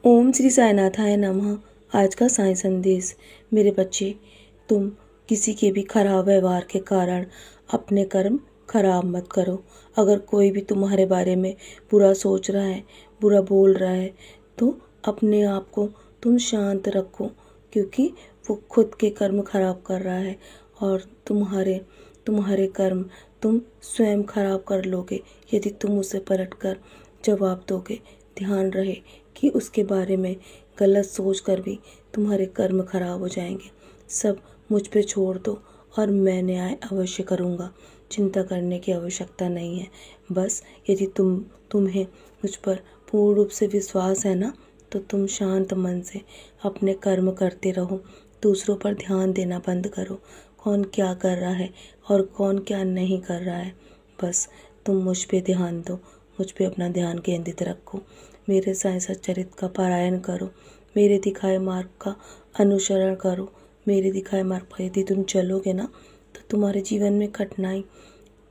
ओम श्री साईनाथाय नमः। आज का साई संदेश। मेरे बच्चे, तुम किसी के भी खराब व्यवहार के कारण अपने कर्म खराब मत करो। अगर कोई भी तुम्हारे बारे में बुरा सोच रहा है, बुरा बोल रहा है, तो अपने आप को तुम शांत रखो, क्योंकि वो खुद के कर्म खराब कर रहा है और तुम्हारे कर्म तुम स्वयं खराब कर लोगे यदि तुम उसे पलटकर जवाब दोगे। ध्यान रहे कि उसके बारे में गलत सोच कर भी तुम्हारे कर्म खराब हो जाएंगे। सब मुझ पे छोड़ दो और मैं न्याय अवश्य करूँगा। चिंता करने की आवश्यकता नहीं है। बस यदि तुम्हें मुझ पर पूर्ण रूप से विश्वास है ना, तो तुम शांत मन से अपने कर्म करते रहो। दूसरों पर ध्यान देना बंद करो, कौन क्या कर रहा है और कौन क्या नहीं कर रहा है। बस तुम मुझ पे ध्यान दो, मुझ पे अपना ध्यान केंद्रित रखो। मेरे साईं सच्चरित्र का पारायण करो, मेरे दिखाए मार्ग का अनुसरण करो। मेरे दिखाए मार्ग पर यदि तुम चलोगे ना, तो तुम्हारे जीवन में कठिनाई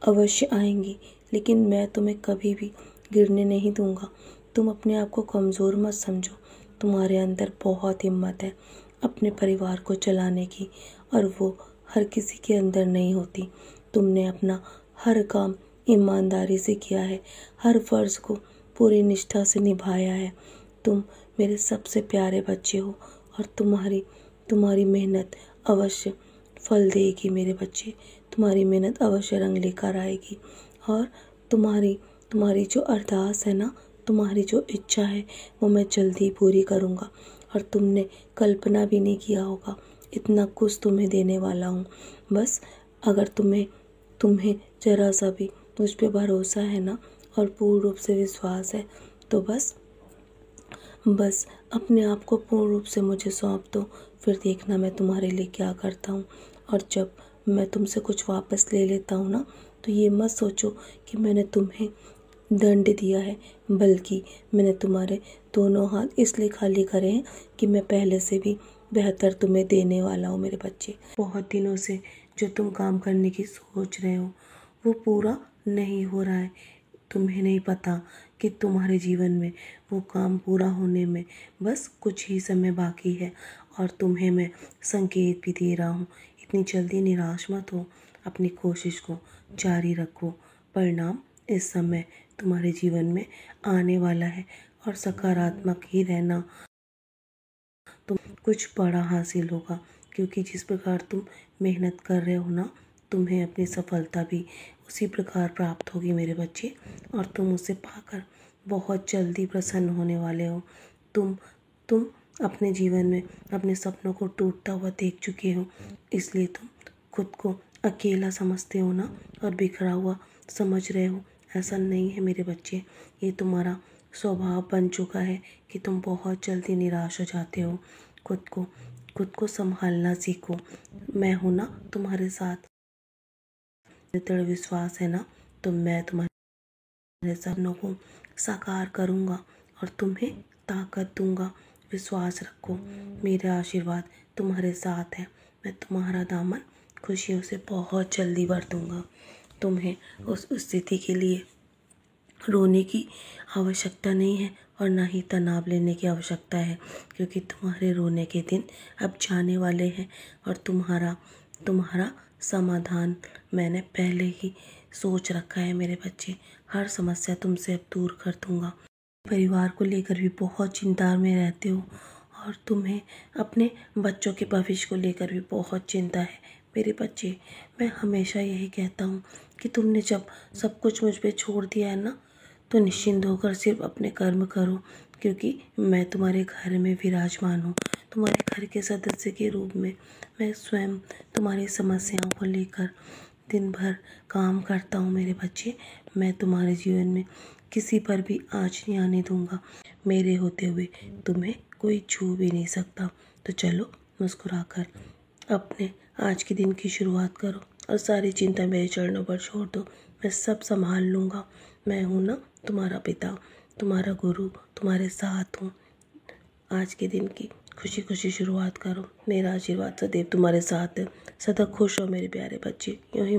अवश्य आएंगी, लेकिन मैं तुम्हें कभी भी गिरने नहीं दूंगा। तुम अपने आप को कमज़ोर मत समझो। तुम्हारे अंदर बहुत हिम्मत है अपने परिवार को चलाने की, और वो हर किसी के अंदर नहीं होती। तुमने अपना हर काम ईमानदारी से किया है, हर फर्ज को पूरी निष्ठा से निभाया है। तुम मेरे सबसे प्यारे बच्चे हो और तुम्हारी मेहनत अवश्य फल देगी। मेरे बच्चे, तुम्हारी मेहनत अवश्य रंग लेकर आएगी और तुम्हारी जो अरदास है ना, तुम्हारी जो इच्छा है, वो मैं जल्दी पूरी करूँगा। और तुमने कल्पना भी नहीं किया होगा इतना कुछ तुम्हें देने वाला हूँ। बस अगर तुम्हें जरा सा भी मुझ पे भरोसा है ना और पूर्ण रूप से विश्वास है, तो बस अपने आप को पूर्ण रूप से मुझे सौंप दो। फिर देखना मैं तुम्हारे लिए क्या करता हूँ। और जब मैं तुमसे कुछ वापस ले लेता हूँ ना, तो ये मत सोचो कि मैंने तुम्हें दंड दिया है, बल्कि मैंने तुम्हारे दोनों हाथ इसलिए खाली करे हैं कि मैं पहले से भी बेहतर तुम्हें देने वाला हूँ। मेरे बच्चे, बहुत दिनों से जो तुम काम करने की सोच रहे हो, वो पूरा नहीं हो रहा है। तुम्हें नहीं पता कि तुम्हारे जीवन में वो काम पूरा होने में बस कुछ ही समय बाकी है। और तुम्हें मैं संकेत भी दे रहा हूँ, इतनी जल्दी निराश मत हो, अपनी कोशिश को जारी रखो। परिणाम इस समय तुम्हारे जीवन में आने वाला है और सकारात्मक ही रहना। तुम कुछ बड़ा हासिल होगा, क्योंकि जिस प्रकार तुम मेहनत कर रहे हो ना, तुम्हें अपनी सफलता भी उसी प्रकार प्राप्त होगी मेरे बच्चे। और तुम उसे पाकर बहुत जल्दी प्रसन्न होने वाले हो। तुम अपने जीवन में अपने सपनों को टूटता हुआ देख चुके हो, इसलिए तुम खुद को अकेला समझते हो ना, और बिखरा हुआ समझ रहे हो। ऐसा नहीं है मेरे बच्चे, ये तुम्हारा स्वभाव बन चुका है कि तुम बहुत जल्दी निराश हो जाते हो। खुद को संभालना सीखो। मैं हूँ ना तुम्हारे साथ। दृढ़ विश्वास है ना, तो मैं तुम्हारे सपनों को साकार करूँगा और तुम्हें ताकत दूँगा। विश्वास रखो, मेरे आशीर्वाद तुम्हारे साथ है। मैं तुम्हारा दामन खुशियों से बहुत जल्दी भर दूँगा। तुम्हें उस स्थिति के लिए रोने की आवश्यकता नहीं है और ना ही तनाव लेने की आवश्यकता है, क्योंकि तुम्हारे रोने के दिन अब जाने वाले हैं और तुम्हारा समाधान मैंने पहले ही सोच रखा है। मेरे बच्चे, हर समस्या तुमसे अब दूर कर दूंगा। परिवार को लेकर भी बहुत चिंता में रहते हो और तुम्हें अपने बच्चों के भविष्य को लेकर भी बहुत चिंता है। मेरे बच्चे, मैं हमेशा यही कहता हूँ कि तुमने जब सब कुछ मुझ पे छोड़ दिया है ना, तो निश्चिंत होकर सिर्फ अपने कर्म करो, क्योंकि मैं तुम्हारे घर में विराजमान हूँ। तुम्हारे घर के सदस्य के रूप में मैं स्वयं तुम्हारी समस्याओं को लेकर दिन भर काम करता हूँ। मेरे बच्चे, मैं तुम्हारे जीवन में किसी पर भी आँच नहीं आने दूँगा। मेरे होते हुए तुम्हें कोई छू भी नहीं सकता। तो चलो, मुस्कुराकर अपने आज के दिन की शुरुआत करो और सारी चिंता मेरे चरणों पर छोड़ दो। मैं सब संभाल लूँगा। मैं हूँ ना तुम्हारा पिता, तुम्हारा गुरु, तुम्हारे साथ हूँ। आज के दिन की खुशी खुशी शुरुआत करो। मेरा आशीर्वाद सदैव तुम्हारे साथ है। सदा खुश हो मेरे प्यारे बच्चे। यूँ ही